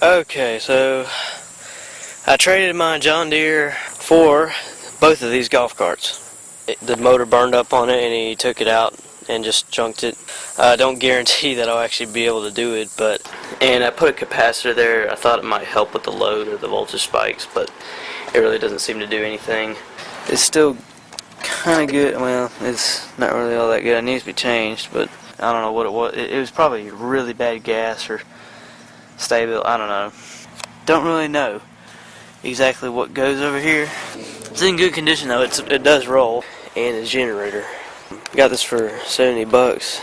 Okay, so I traded my John Deere for both of these golf carts. The motor burned up on it and he took it out and just junked it. I don't guarantee that I'll actually be able to do it, and I put a capacitor there. I thought it might help with the load or the voltage spikes, but it really doesn't seem to do anything. It's still kind of good. Well, it's not really all that good. It needs to be changed, but I don't know what it was. It was probably really bad gas or stable. I don't know. Don't really know exactly what goes over here. It's in good condition though. It does roll, and it's a generator. Got this for 70 bucks.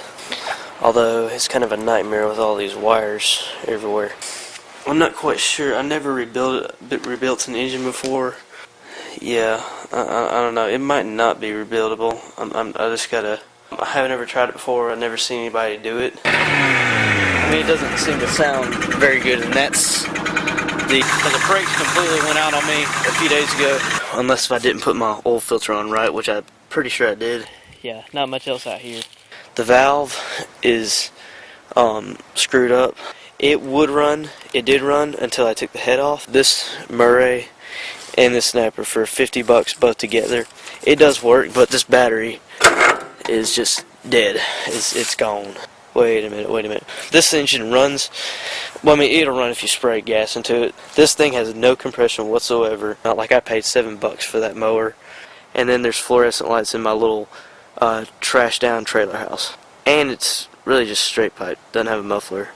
Although it's kind of a nightmare with all these wires everywhere. I'm not quite sure. I never rebuilt an engine before. Yeah, I don't know. It might not be rebuildable. I haven't ever tried it before. I've never seen anybody do it. I mean, it doesn't seem to sound very good, and that's the brakes completely went out on me a few days ago. Unless if I didn't put my oil filter on right, which I'm pretty sure I did. Yeah, not much else out here. The valve is screwed up. It would run. It did run until I took the head off. This Murray and this snapper for 50 bucks both together. It does work, but this battery is just dead. It's gone. Wait a minute. This engine runs. Well, I mean, it'll run if you spray gas into it. This thing has no compression whatsoever. Not like I paid 7 bucks for that mower. And then there's fluorescent lights in my little trash down trailer house. And it's really just straight pipe. Doesn't have a muffler.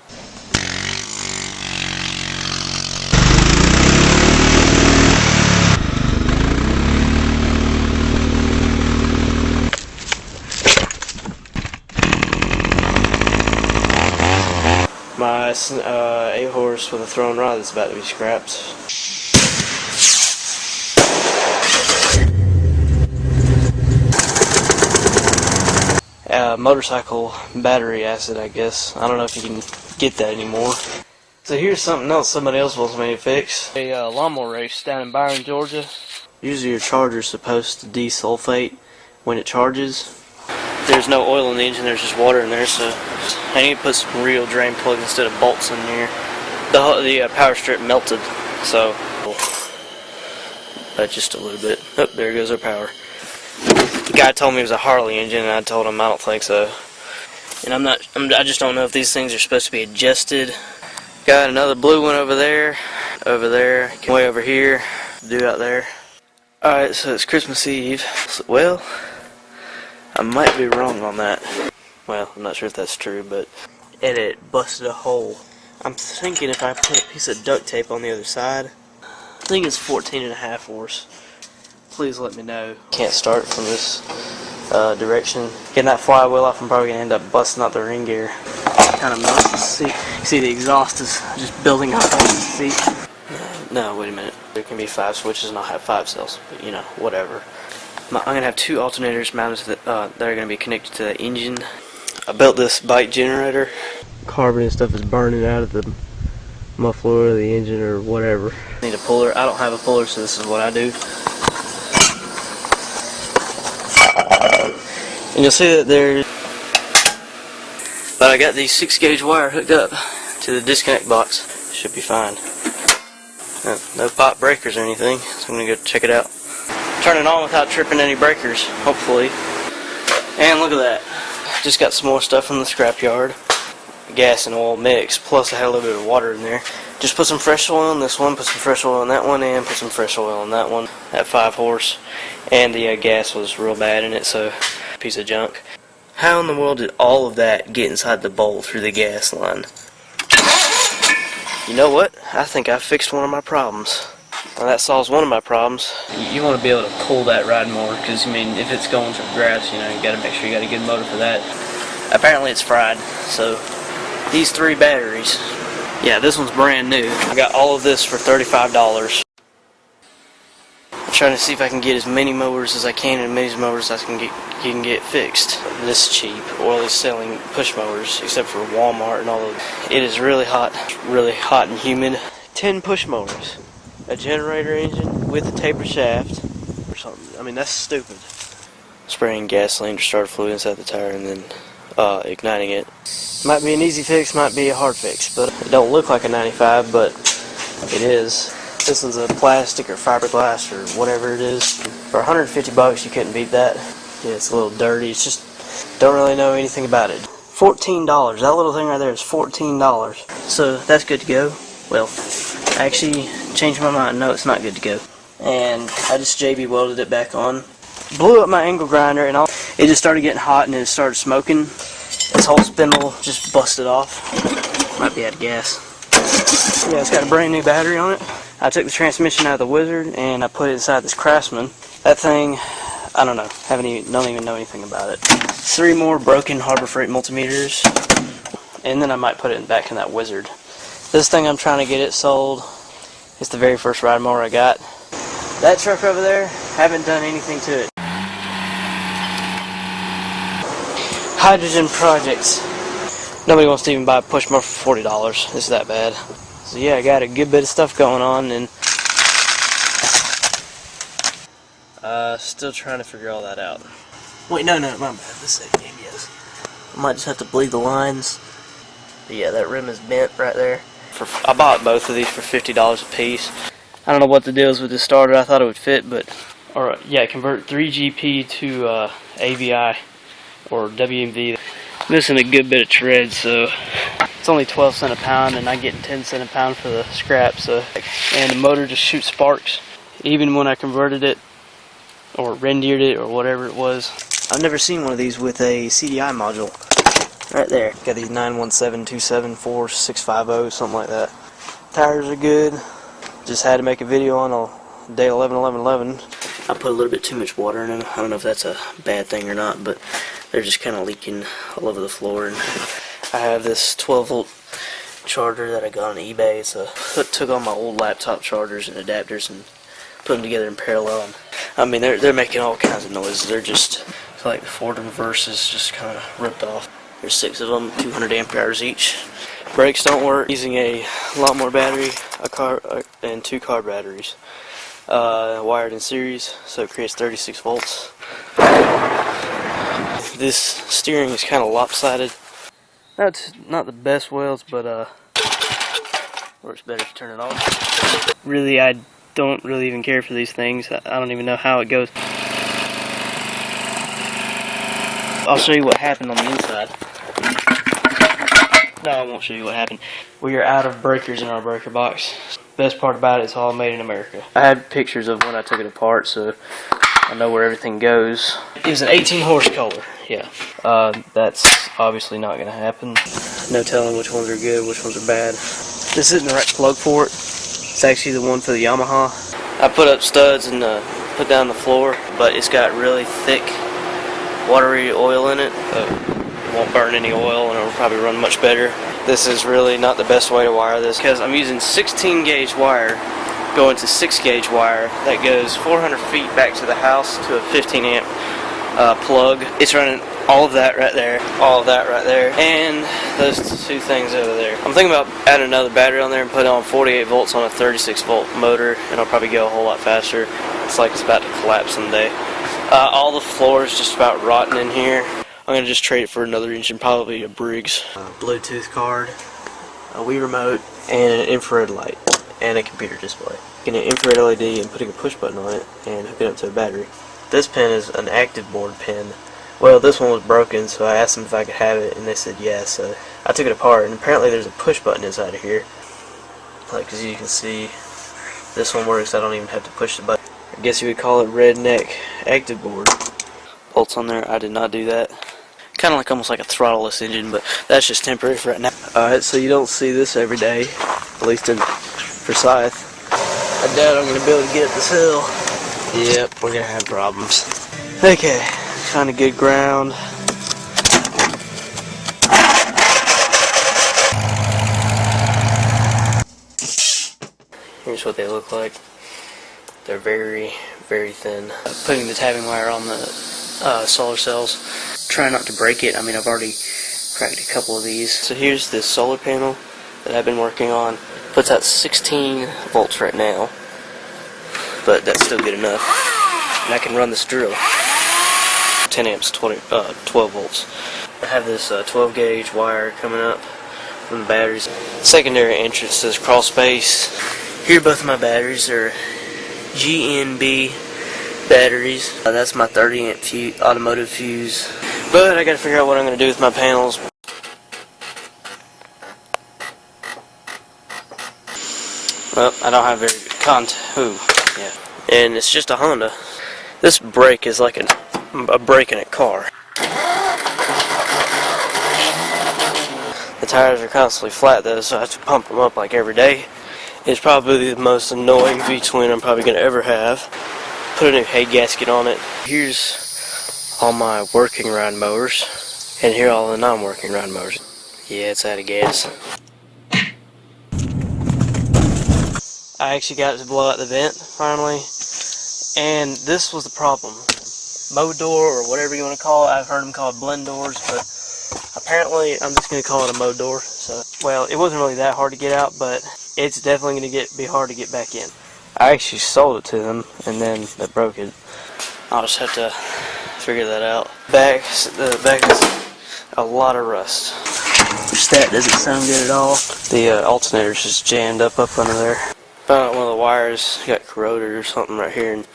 My 8 horse with a thrown rod is about to be scrapped. Motorcycle battery acid, I guess. I don't know if you can get that anymore. So here's something else somebody else wants me to fix. A lawnmower race down in Byron, Georgia. Usually your charger's supposed to desulfate when it charges. There's no oil in the engine, there's just water in there, so I need to put some real drain plugs instead of bolts in here. The power strip melted, so just a little bit. Oh, there goes our power. The guy told me it was a Harley engine, and I told him I don't think so. And I just don't know if these things are supposed to be adjusted. Got another blue one over there, way over here, do out there. Alright, so it's Christmas Eve. Well, I might be wrong on that. Well, I'm not sure if that's true, but it busted a hole. I'm thinking if I put a piece of duct tape on the other side, I think it's 14.5 horse. Please let me know. Can't start from this direction. Getting that flywheel off, I'm probably going to end up busting out the ring gear. Kind of nuts. See the exhaust is just building up on the seat. No, wait a minute. There can be 5 switches and I'll have 5 cells, but you know, whatever. I'm going to have 2 alternators mounted to that are going to be connected to the engine. I built this bike generator. Carbon and stuff is burning out of the muffler or the engine or whatever. I need a puller. I don't have a puller, so this is what I do. And you'll see that there, but I got these 6-gauge wire hooked up to the disconnect box. Should be fine. No pop breakers or anything, so I'm going to go check it out. Turn it on without tripping any breakers, hopefully. And look at that. Just got some more stuff from the scrapyard. Gas and oil mix, plus I had a little bit of water in there. Just put some fresh oil in this one, put some fresh oil in that one, and put some fresh oil in that one. That 5 horse. And the gas was real bad in it, so piece of junk. How in the world did all of that get inside the bolt through the gas line? You know what? I think I fixed one of my problems. Well, that solves one of my problems. You want to be able to pull that ride more, because I mean, if it's going through grass, you know, you got to make sure you got a good motor for that. Apparently it's fried, so these 3 batteries. Yeah, this one's brand new. I got all of this for $35. I'm trying to see if I can get as many motors as I can and as many motors as I can get fixed. This cheap. Oil is selling push motors, except for Walmart and all of it. It is really hot and humid. 10 push motors. A generator engine with a taper shaft or something. I mean, that's stupid. Spraying gasoline to start fluid inside the tire and then igniting it. Might be an easy fix, might be a hard fix, but it don't look like a 95, but it is. This one's a plastic or fiberglass or whatever it is. For 150 bucks, you couldn't beat that. Yeah, it's a little dirty. It's just, don't really know anything about it. $14. That little thing right there is $14. So that's good to go. Well, I actually changed my mind. No, it's not good to go. And I just JB welded it back on. Blew up my angle grinder, and it just started getting hot, and it started smoking. This whole spindle just busted off. Might be out of gas. Yeah, it's got a brand new battery on it. I took the transmission out of the Wizard and I put it inside this Craftsman. That thing, I don't know, don't even know anything about it. 3 more broken Harbor Freight multimeters, and then I might put it back in that Wizard. This thing I'm trying to get it sold. It's the very first ride mower I got. That truck over there, haven't done anything to it. Hydrogen projects. Nobody wants to even buy a push mower for $40. It's that bad. So yeah, I got a good bit of stuff going on, and still trying to figure all that out. Wait, no, my bad. This is ABS. I might just have to bleed the lines. But yeah, that rim is bent right there. I bought both of these for $50 a piece. I don't know what the deal is with this starter. I thought it would fit, but yeah, convert 3GP to AVI or WMV. Missing a good bit of tread, so it's only 12 cents a pound, and I get 10 cents a pound for the scrap. So, and the motor just shoots sparks, even when I converted it or rendered it or whatever it was. I've never seen one of these with a CDI module. Right there, got these 917-274-650, something like that. Tires are good. Just had to make a video on a day 11-11-11. I put a little bit too much water in them. I don't know if that's a bad thing or not, but they're just kind of leaking all over the floor. And I have this 12-volt charger that I got on eBay. So I took all my old laptop chargers and adapters and put them together in parallel. And, I mean, they're making all kinds of noises. They're just like the forward and reverse is just kind of ripped off. There's 6 of them, 200 amp hours each. Brakes don't work. Using a lot more battery, and 2 car batteries. Wired in series, so it creates 36 volts. This steering is kind of lopsided. That's not the best welds, but works better if you turn it on. Really, I don't really even care for these things. I don't even know how it goes. I'll show you what happened on the inside. No, I won't show you what happened. We are out of breakers in our breaker box. Best part about it, it's all made in America. I had pictures of when I took it apart, so I know where everything goes. It was an 18 horse Kohler, yeah. That's obviously not going to happen. No telling which ones are good, which ones are bad. This isn't the right plug for it. It's actually the one for the Yamaha. I put up studs and put down the floor, but it's got really thick, watery oil in it. It won't burn any oil, and it will probably run much better. This is really not the best way to wire this, because I'm using 16 gauge wire going to 6 gauge wire that goes 400 feet back to the house to a 15 amp plug. It's running all of that right there, all of that right there, and those 2 things over there. I'm thinking about adding another battery on there and putting on 48 volts on a 36 volt motor, and it'll probably go a whole lot faster. It's like it's about to collapse someday. All the floor is just about rotten in here. I'm going to just trade it for another engine, probably a Briggs. Bluetooth card, a Wii remote, and an infrared light, and a computer display. Getting an infrared LED and putting a push button on it, and hooking it up to a battery. This pin is an active board pin. Well, this one was broken, so I asked them if I could have it, and they said yes. So I took it apart, and apparently there's a push button inside of here. Like, as you can see, this one works. I don't even have to push the button. I guess you would call it redneck active board. Bolts on there, I did not do that. Kind of like almost like a throttleless engine, but that's just temporary for right now. Alright, so you don't see this every day, at least in Forsyth. I doubt I'm going to be able to get up this hill. Yep, we're going to have problems. Okay, kind of good ground. Here's what they look like. They're very, very thin. Putting the tapping wire on the solar cells. Try not to break it. I mean, I've already cracked a couple of these. So here's this solar panel that I've been working on. Puts out 16 volts right now, but that's still good enough. And I can run this drill. 10 amps, 12 volts. I have this 12 gauge wire coming up from the batteries. Secondary entrance to this crawl space. Here both of my batteries are GNB batteries. That's my 30 amp automotive fuse. But I gotta figure out what I'm gonna do with my panels. Well, I don't have very good contact. Yeah. And it's just a Honda. This brake is like a brake in a car. The tires are constantly flat though, so I have to pump them up like every day. It's probably the most annoying V-twin I'm probably going to ever have. Put a new head gasket on it. Here's all my working ride motors, and here are all the non-working ride motors. Yeah, it's out of gas. I actually got it to blow out the vent finally, and this was the problem. Mow door, or whatever you want to call it. I've heard them call it blend doors, but apparently I'm just going to call it a mow door. So, well, it wasn't really that hard to get out, but it's definitely going to be hard to get back in. I actually sold it to them, and then they broke it. I'll just have to figure that out. The back is a lot of rust. That doesn't sound good at all. The alternator's just jammed up under there. Found out one of the wires got corroded or something right here, and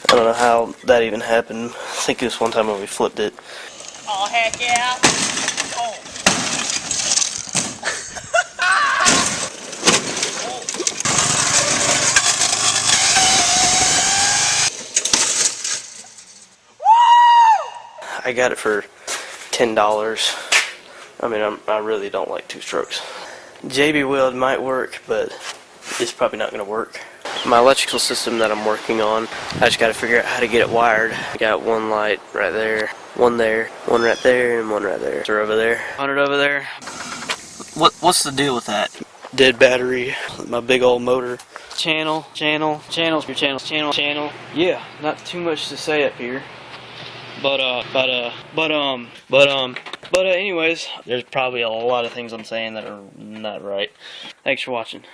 I don't know how that even happened. I think it was one time when we flipped it. Oh, heck yeah. Oh. I got it for $10. I mean, I really don't like two strokes. JB weld might work, but it's probably not going to work. My electrical system that I'm working on, I just got to figure out how to get it wired. I got one light right there, one right there, and one right there. They're over there. 100 over there. What's the deal with that? Dead battery, my big old motor. Channel. Yeah, not too much to say up here. But anyways, there's probably a lot of things I'm saying that are not right. Thanks for watching.